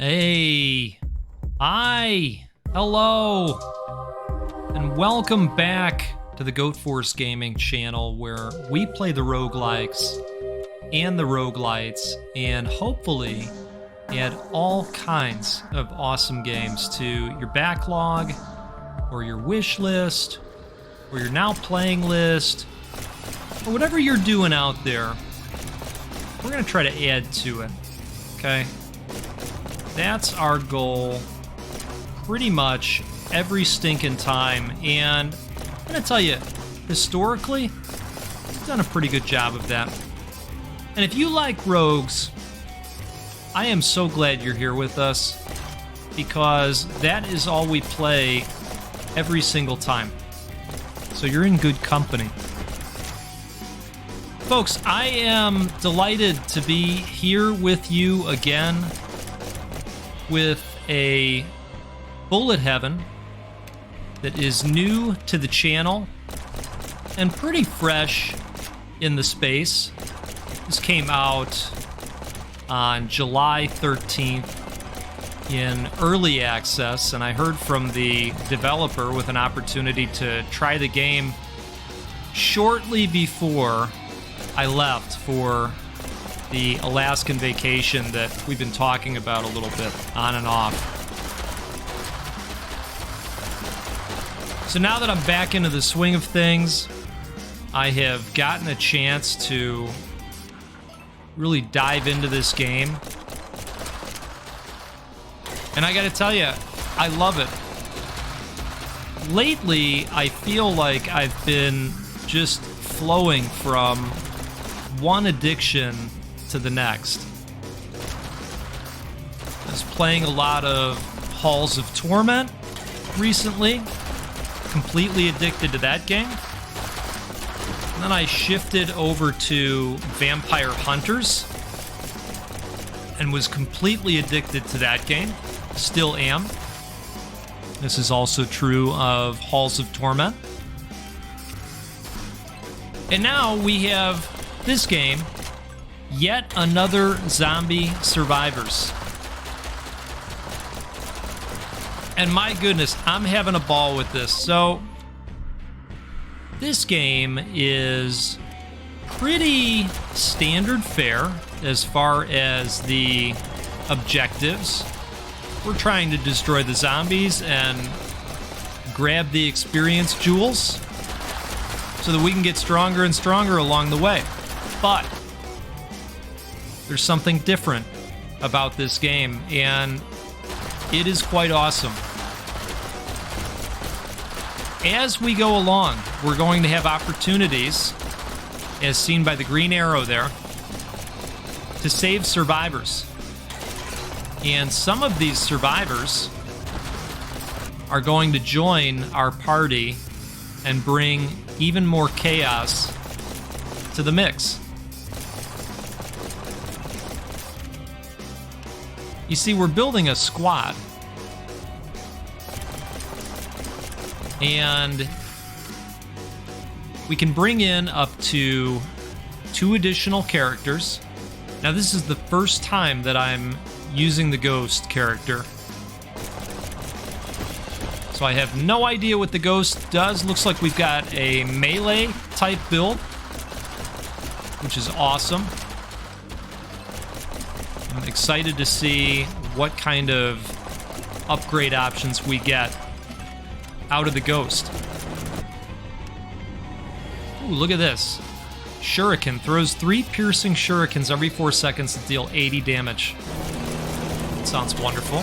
Hey, hi, hello, and welcome back to the Goat Force Gaming channel, where we play the roguelikes and the roguelites and hopefully add all kinds of awesome games to your backlog or your wish list or your now playing list or whatever you're doing out there. We're going to try to add to it, okay? That's our goal pretty much every stinking time, and I'm going to tell you, historically, we've done a pretty good job of that. And if you like rogues, I am so glad you're here with us, because that is all we play every single time. So you're in good company. Folks, I am delighted to be here with you again with a bullet heaven that is new to the channel and pretty fresh in the space. This came out on July 13th in early access, and I heard from the developer with an opportunity to try the game shortly before I left for the Alaskan vacation that we've been talking about a little bit on and off. So now that I'm back into the swing of things, I have gotten a chance to really dive into this game. And I gotta tell you, I love it. Lately, I feel like I've been just flowing from one addiction to the next. I was playing a lot of Halls of Torment recently, completely addicted to that game. And then I shifted over to Vampire Hunters and was completely addicted to that game. Still am. This is also true of Halls of Torment. And now we have this game, Yet Another Zombie Survivors. And my goodness, I'm having a ball with this. So, this game is pretty standard fare as far as the objectives. We're trying to destroy the zombies and grab the experience jewels so that we can get stronger and stronger along the way. But there's something different about this game, and it is quite awesome. As we go along, we're going to have opportunities, as seen by the green arrow there, to save survivors. And some of these survivors are going to join our party and bring even more chaos to the mix. You see, we're building a squad, and we can bring in up to 2 additional characters. Now, this is the first time that I'm using the ghost character, so I have no idea what the ghost does. Looks like we've got a melee type build, which is awesome. I'm excited to see what kind of upgrade options we get out of the ghost. Ooh, look at this. Shuriken throws 3 piercing shurikens every 4 seconds to deal 80 damage. That sounds wonderful.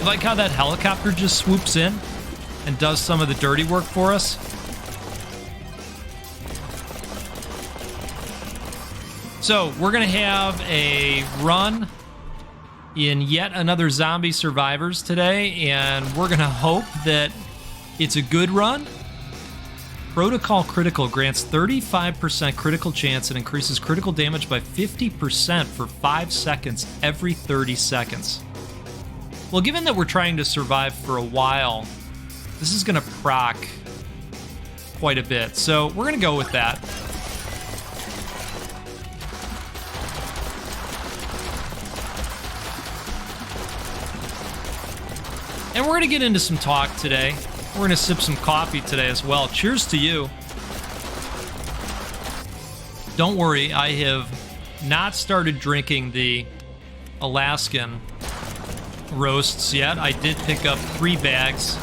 I like how that helicopter just swoops in and does some of the dirty work for us. So, we're going to have a run in Yet Another Zombie Survivors today, and we're going to hope that it's a good run. Protocol Critical grants 35% critical chance and increases critical damage by 50% for 5 seconds every 30 seconds. Well, given that we're trying to survive for a while, this is going to proc quite a bit, so we're going to go with that. And we're going to get into some talk today. We're going to sip some coffee today as well. Cheers to you. Don't worry, I have not started drinking the Alaskan roasts yet. I did pick up 3 bags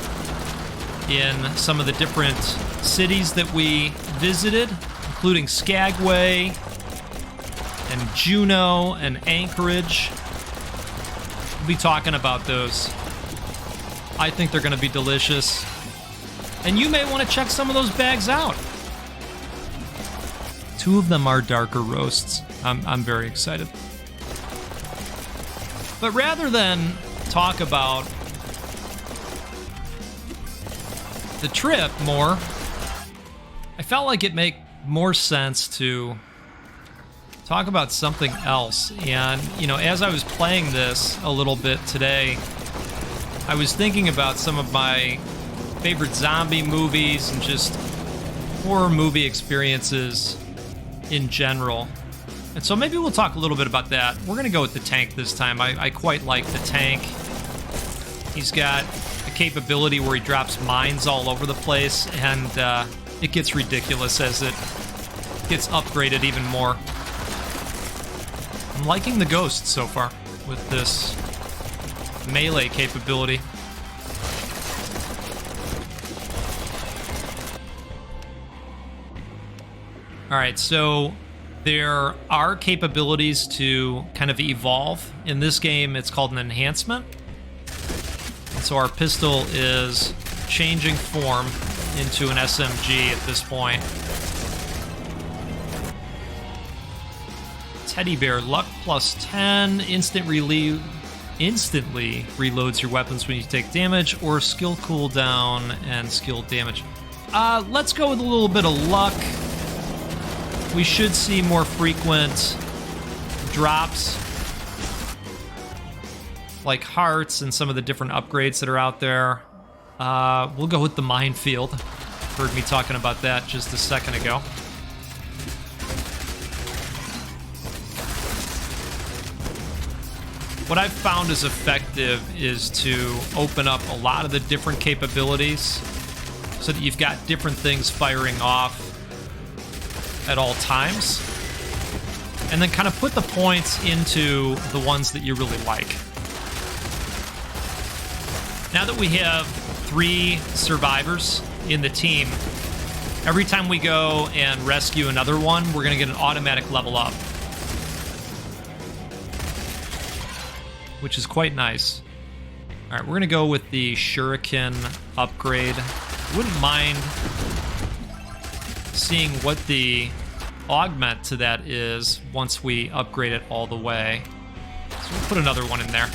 in some of the different cities that we visited, including Skagway and Juneau and Anchorage. We'll be talking about those. I think they're going to be delicious. And you may want to check some of those bags out. 2 of them are darker roasts. I'm very excited. But rather than talk about the trip more, I felt like it made more sense to talk about something else. And, you know, as I was playing this a little bit today, I was thinking about some of my favorite zombie movies and just horror movie experiences in general. And so maybe we'll talk a little bit about that. We're going to go with the tank this time. I quite like the tank. He's got a capability where he drops mines all over the place, and it gets ridiculous as it gets upgraded even more. I'm liking the ghost so far with this melee capability. All right, so there are capabilities to kind of evolve. In this game, it's called an enhancement. And so our pistol is changing form into an SMG at this point. Teddy bear, luck plus 10, instantly reloads your weapons when you take damage, or skill cooldown and skill damage. Let's go with a little bit of luck. We should see more frequent drops, like hearts and some of the different upgrades that are out there. We'll go with the minefield. Heard me talking about that just a second ago. What I've found is effective is to open up a lot of the different capabilities so that you've got different things firing off at all times, and then kind of put the points into the ones that you really like. Now that we have 3 survivors in the team, every time we go and rescue another one, we're going to get an automatic level up, which is quite nice. All right, we're going to go with the shuriken upgrade. Wouldn't mind seeing what the augment to that is once we upgrade it all the way. So we'll put another one in there.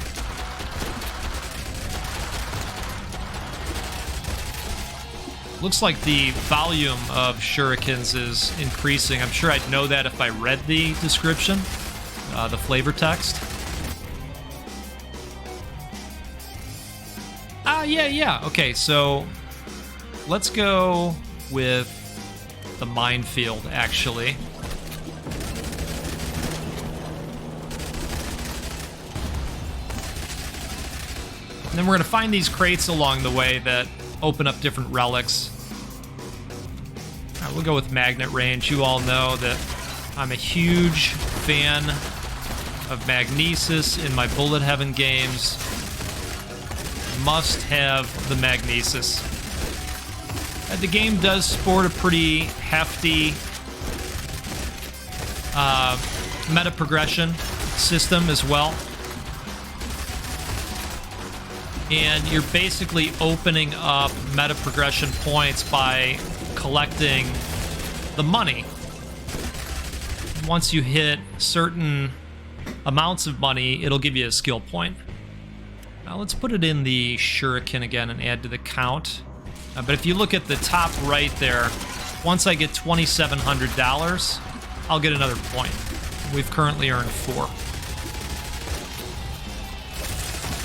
Looks like the volume of shurikens is increasing. I'm sure I'd know that if I read the description, the flavor text. Yeah. Okay, so let's go with the minefield, actually. And then we're going to find these crates along the way that open up different relics. All right, we'll go with magnet range. You all know that I'm a huge fan of magnesis in my bullet heaven games. Must have the magnesis. The game does sport a pretty hefty meta progression system as well. And you're basically opening up meta progression points by collecting the money. Once you hit certain amounts of money, it'll give you a skill point. Now let's put it in the shuriken again and add to the count. But if you look at the top right there, once I get $2,700, I'll get another point. We've currently earned 4.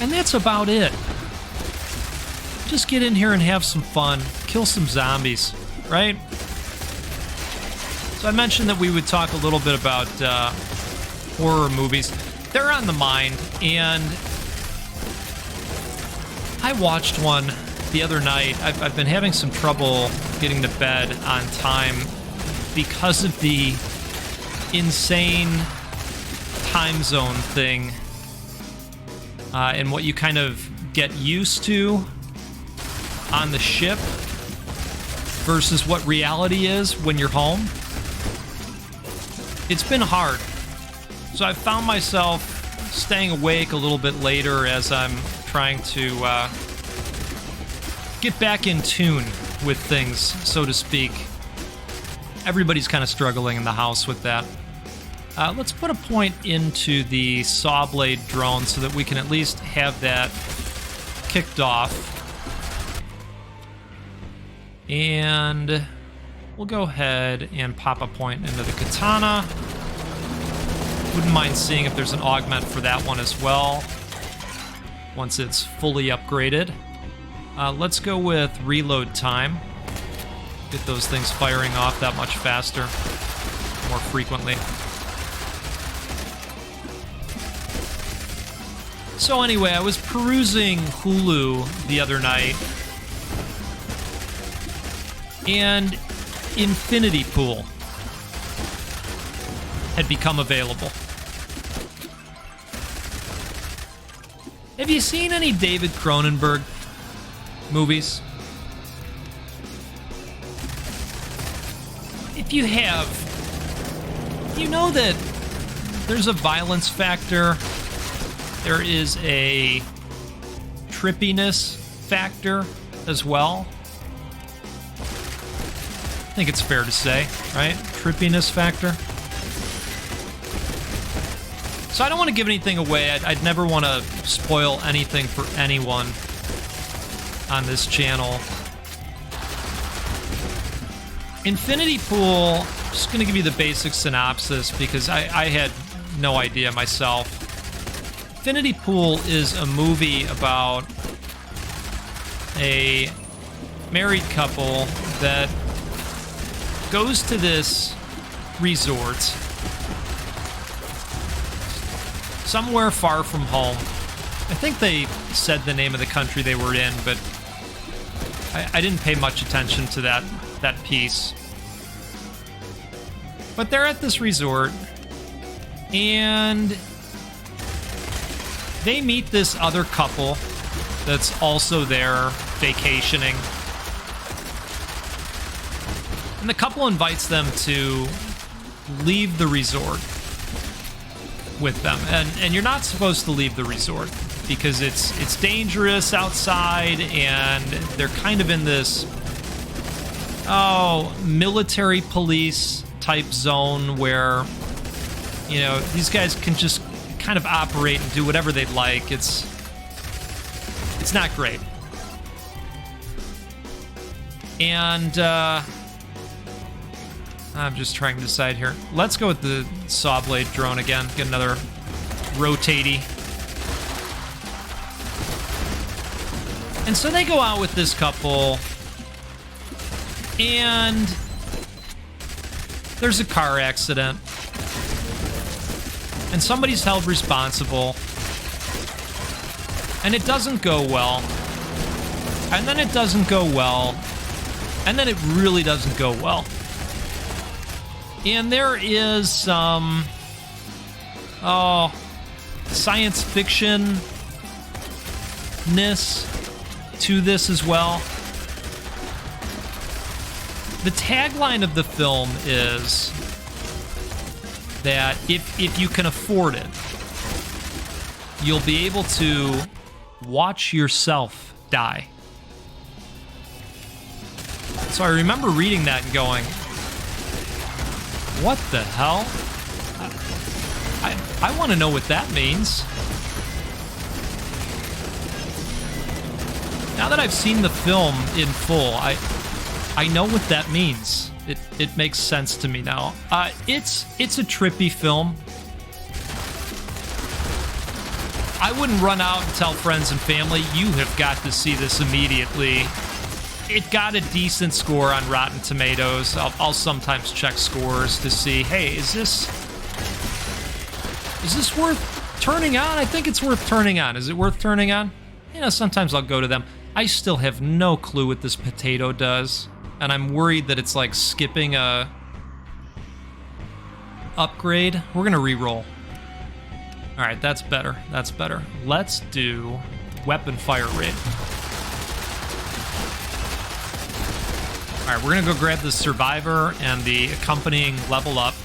And that's about it. Just get in here and have some fun. Kill some zombies, right? So I mentioned that we would talk a little bit about horror movies. They're on the mind, and I watched one the other night. I've been having some trouble getting to bed on time because of the insane time zone thing and what you kind of get used to on the ship versus what reality is when you're home. It's been hard. So I've found myself staying awake a little bit later as I'm trying to get back in tune with things, so to speak. Everybody's kind of struggling in the house with that. Let's put a point into the saw blade drone so that we can at least have that kicked off. And we'll go ahead and pop a point into the katana. Wouldn't mind seeing if there's an augment for that one as well, once it's fully upgraded. Let's go with reload time. Get those things firing off that much faster, more frequently. So anyway, I was perusing Hulu the other night, and Infinity Pool had become available. Have you seen any David Cronenberg movies? If you have, you know that there's a violence factor, there is a trippiness factor as well. I think it's fair to say, right? Trippiness factor. So I don't want to give anything away. I'd never want to spoil anything for anyone on this channel. Infinity Pool, I'm just going to give you the basic synopsis because I had no idea myself. Infinity Pool is a movie about a married couple that goes to this resort somewhere far from home. I think they said the name of the country they were in, but I didn't pay much attention to that piece. But they're at this resort, and they meet this other couple that's also there vacationing. And the couple invites them to leave the resort with them. And you're not supposed to leave the resort because it's dangerous outside, and they're kind of in this military police type zone where, you know, these guys can just kind of operate and do whatever they'd like. It's not great. And I'm just trying to decide here. Let's go with the saw blade drone again. Get another rotatey. And so they go out with this couple, and there's a car accident, and somebody's held responsible, and it doesn't go well, and then it doesn't go well, and then it really doesn't go well. And there is some science fiction-ness to this as well. The tagline of the film is that if you can afford it, you'll be able to watch yourself die. So I remember reading that and going, what the hell? I want to know what that means. Now that I've seen the film in full, I know what that means. It makes sense to me now. It's a trippy film. I wouldn't run out and tell friends and family, you have got to see this immediately. It got a decent score on Rotten Tomatoes. I'll sometimes check scores to see, hey, is this worth turning on? I think it's worth turning on. Is it worth turning on? you know, sometimes I'll go to them. I still have no clue what this potato does, and I'm worried that it's like skipping a upgrade. We're gonna re-roll. All right, that's better. That's better. Let's do weapon fire rate. All right, we're gonna go grab the survivor and the accompanying level up.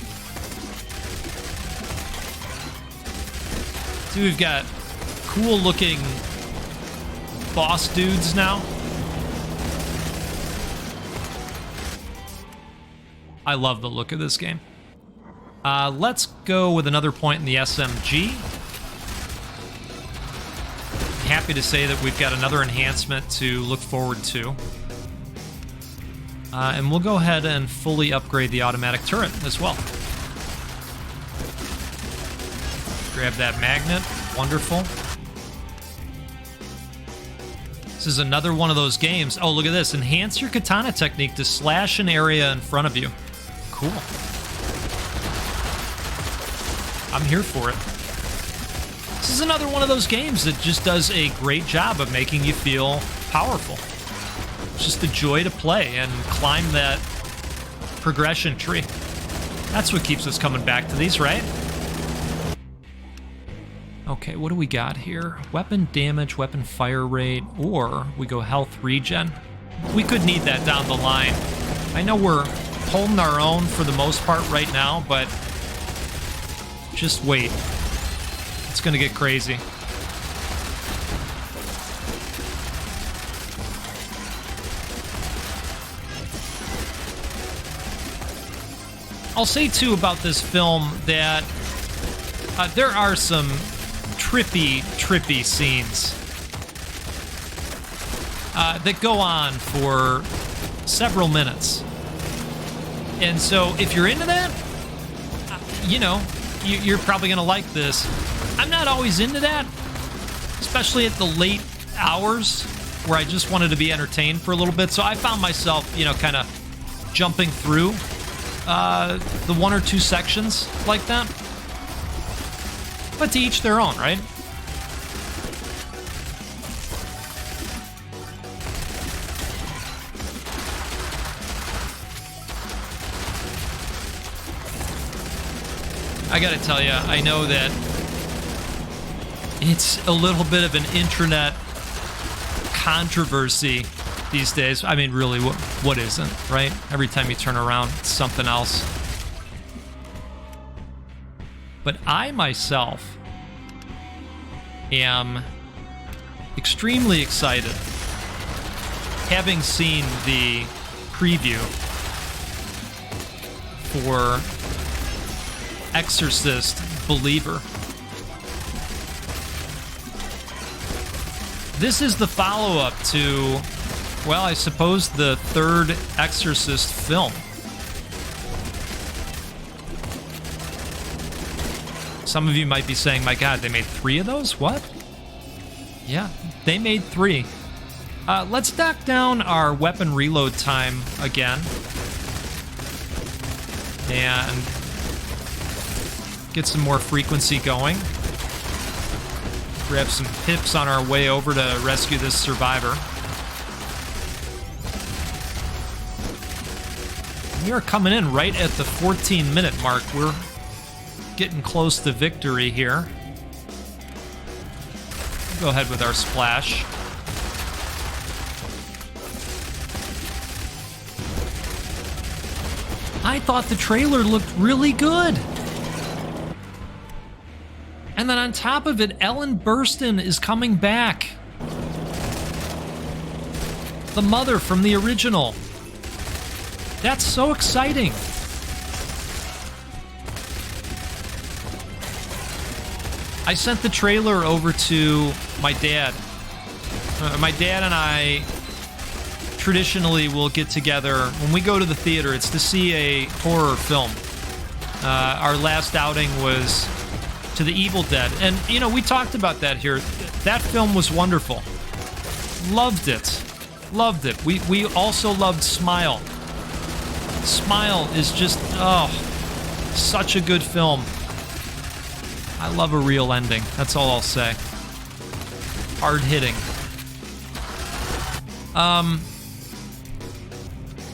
See, we've got cool looking boss dudes now. I love the look of this game. Let's go with another point in the SMG. Happy to say that we've got another enhancement to look forward to. And we'll go ahead and fully upgrade the automatic turret as well. Grab that magnet. Wonderful. This is another one of those games. Oh, look at this. Enhance your katana technique to slash an area in front of you. Cool. I'm here for it. This is another one of those games that just does a great job of making you feel powerful. It's just a joy to play and climb that progression tree. That's what keeps us coming back to these, right? Okay, what do we got here? Weapon damage, weapon fire rate, or we go health regen. We could need that down the line. I know we're holding our own for the most part right now, but just wait. It's gonna get crazy. I'll say too about this film that there are some trippy scenes that go on for several minutes. And so if you're into that, you know, you're probably going to like this. I'm not always into that, especially at the late hours where I just wanted to be entertained for a little bit. So I found myself, you know, kind of jumping through the one or two sections like that. But to each their own, right? I gotta tell you, I know that it's a little bit of an internet controversy these days. I mean, really, what isn't, right? Every time you turn around, it's something else. But I myself am extremely excited, having seen the preview for Exorcist Believer. This is the follow-up to, well, I suppose the third Exorcist film. Some of you might be saying, my God, they made 3 of those? What? Yeah, they made 3. Let's knock down our weapon reload time again. And get some more frequency going. Grab some pips on our way over to rescue this survivor. We are coming in right at the 14-minute mark. We're getting close to victory here. Go ahead with our splash. I thought the trailer looked really good. And then on top of it, Ellen Burstyn is coming back. The mother from the original. That's so exciting. I sent the trailer over to my dad. My dad and I traditionally will get together. When we go to the theater, it's to see a horror film. Our last outing was to the Evil Dead. And, you know, we talked about that here. That film was wonderful. Loved it. Loved it. We also loved Smile. Smile is just, oh, such a good film. I love a real ending. That's all I'll say. Hard hitting.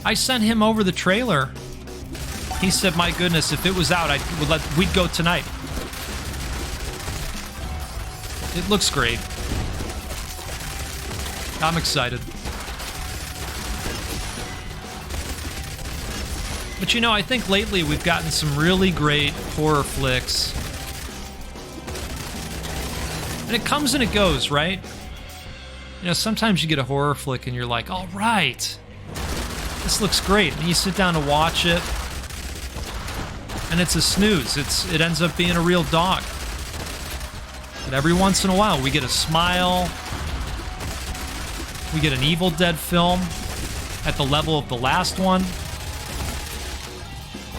I sent him over the trailer. He said, my goodness, if it was out, we'd go tonight. It looks great. I'm excited. But you know, I think lately we've gotten some really great horror flicks. And it comes and it goes, right? You know, sometimes you get a horror flick and you're like, all right, this looks great. And you sit down to watch it, and it's a snooze. It ends up being a real dog. But every once in a while, we get a smile. We get an Evil Dead film at the level of the last one.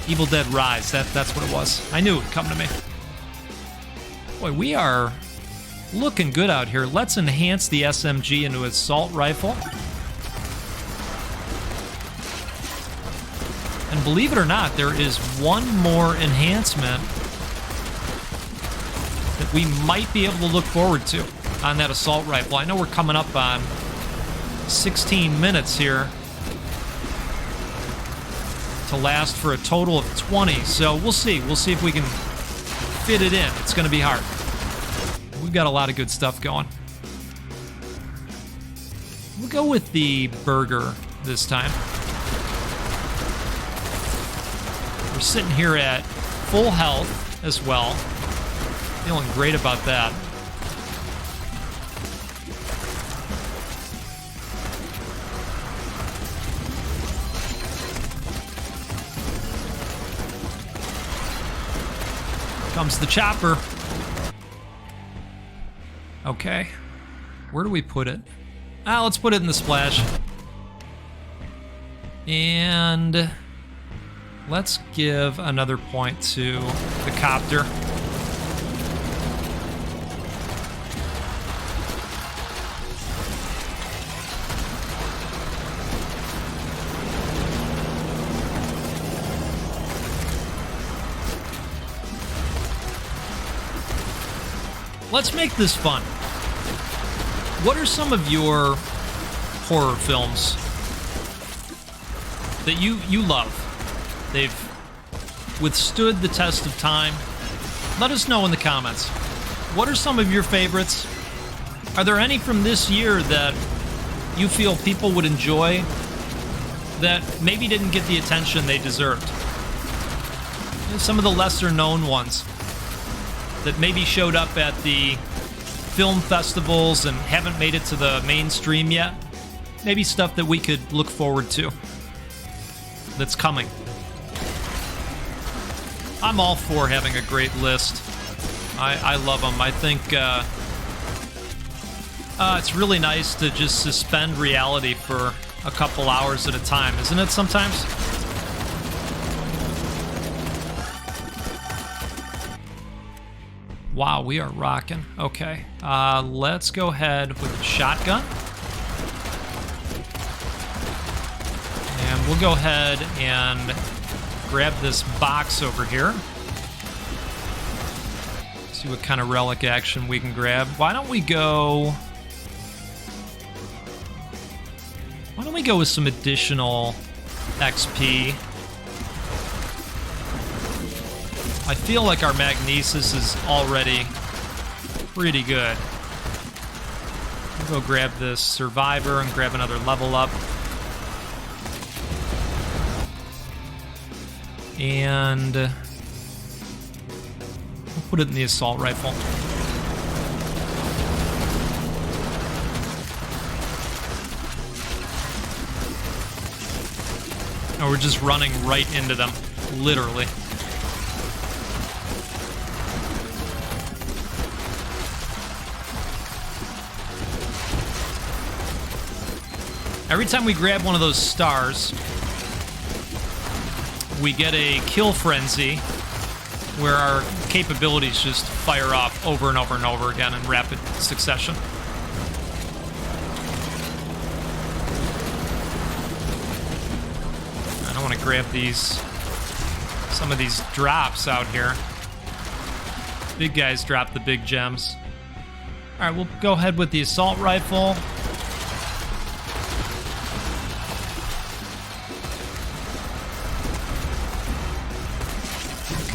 Evil Dead Rise, that's what it was. I knew it would come to me. Boy, we are looking good out here. Let's enhance the SMG into an assault rifle. And believe it or not, there is one more enhancement that we might be able to look forward to on that assault rifle. I know we're coming up on 16 minutes here to last for a total of 20, so we'll see. We'll see if we can fit it in. It's going to be hard. We've got a lot of good stuff going. We'll go with the burger this time. We're sitting here at full health as well. Feeling great about that. Comes the chopper. Okay. Where do we put it? Let's put it in the splash. And let's give another point to the copter. Let's make this fun. What are some of your horror films that you love? They've withstood the test of time. Let us know in the comments. What are some of your favorites? Are there any from this year that you feel people would enjoy that maybe didn't get the attention they deserved? Some of the lesser known ones that maybe showed up at the film festivals and haven't made it to the mainstream yet. Maybe stuff that we could look forward to that's coming. I'm all for having a great list. I love them. I think it's really nice to just suspend reality for a couple hours at a time, isn't it sometimes? Wow, we are rocking. Okay, let's go ahead with the shotgun. And we'll go ahead and grab this box over here. See what kind of relic action we can grab. Why don't we go with some additional XP? I feel like our magnesis is already pretty good. We'll go grab this survivor and grab another level up. And we'll put it in the assault rifle. Oh, we're just running right into them, literally. Every time we grab one of those stars, we get a kill frenzy where our capabilities just fire off over and over and over again in rapid succession. I want to grab some of these drops out here. Big guys drop the big gems. All right, we'll go ahead with the assault rifle.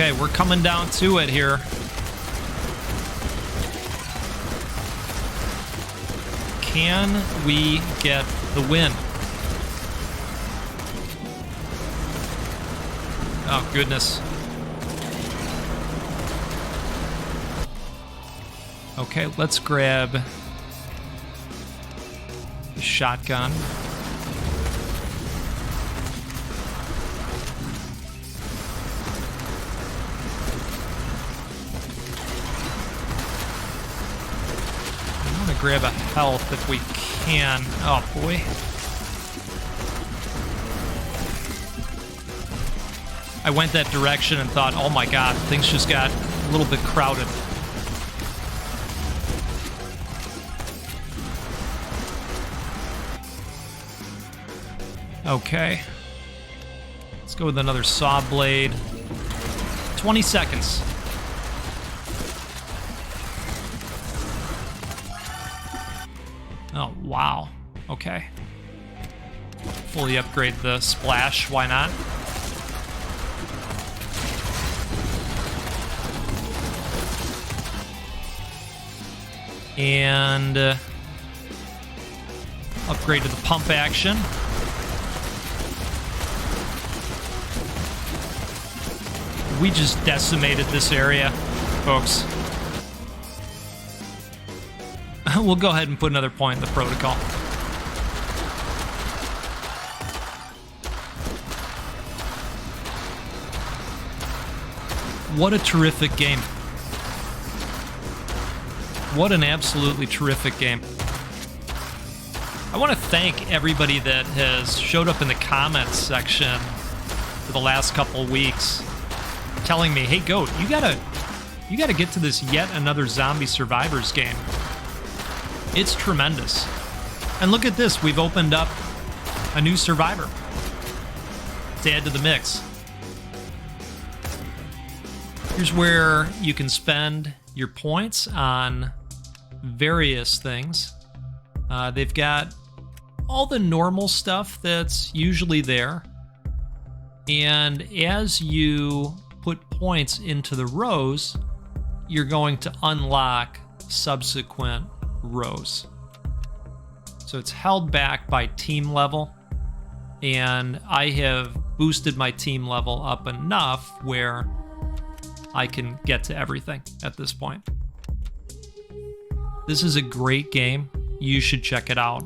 Okay, we're coming down to it here. Can we get the win? Oh, goodness. Okay, let's grab the shotgun. I want to grab a health if we can. Oh, boy. I went that direction and thought, oh my god, things just got a little bit crowded. Okay. Let's go with another saw blade. 20 seconds. Oh, wow. Okay. Fully upgrade the splash, why not? And upgrade to the pump action. We just decimated this area, folks. We'll go ahead and put another point in the protocol. What a terrific game. What an absolutely terrific game. I want to thank everybody that has showed up in the comments section for the last couple weeks telling me, hey, Goat, you gotta get to this yet another Zombie Survivors game. It's tremendous. And look at this, we've opened up a new survivor to add to the mix. Here's where you can spend your points on various things. They've got all the normal stuff that's usually there. And as you put points into the rows, you're going to unlock subsequent rows. So it's held back by team level. And I have boosted my team level up enough where I can get to everything at this point. This is a great game. You should check it out.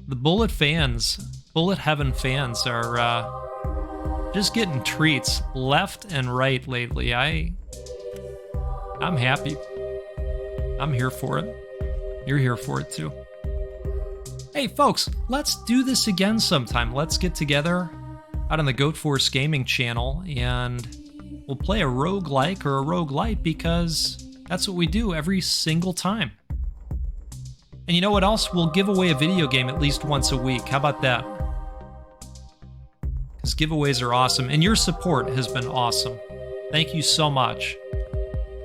The Bullet Heaven fans are just getting treats left and right lately. I'm happy. I'm here for it. You're here for it too. Hey folks, let's do this again sometime. Let's get together out on the Goat Force Gaming channel and we'll play a roguelike or a roguelite because that's what we do every single time. And you know what else? We'll give away a video game at least once a week. How about that? Because giveaways are awesome, and your support has been awesome. Thank you so much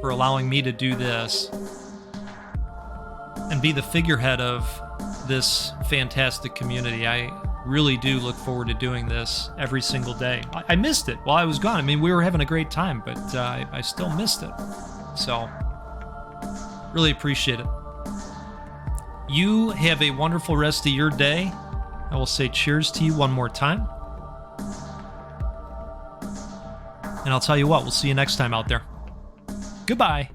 for allowing me to do this and be the figurehead of this fantastic community. I really do look forward to doing this every single day. I missed it while I was gone. I mean, we were having a great time, but I still missed it. So, really appreciate it. You have a wonderful rest of your day. I will say cheers to you one more time. And I'll tell you what, we'll see you next time out there. Goodbye.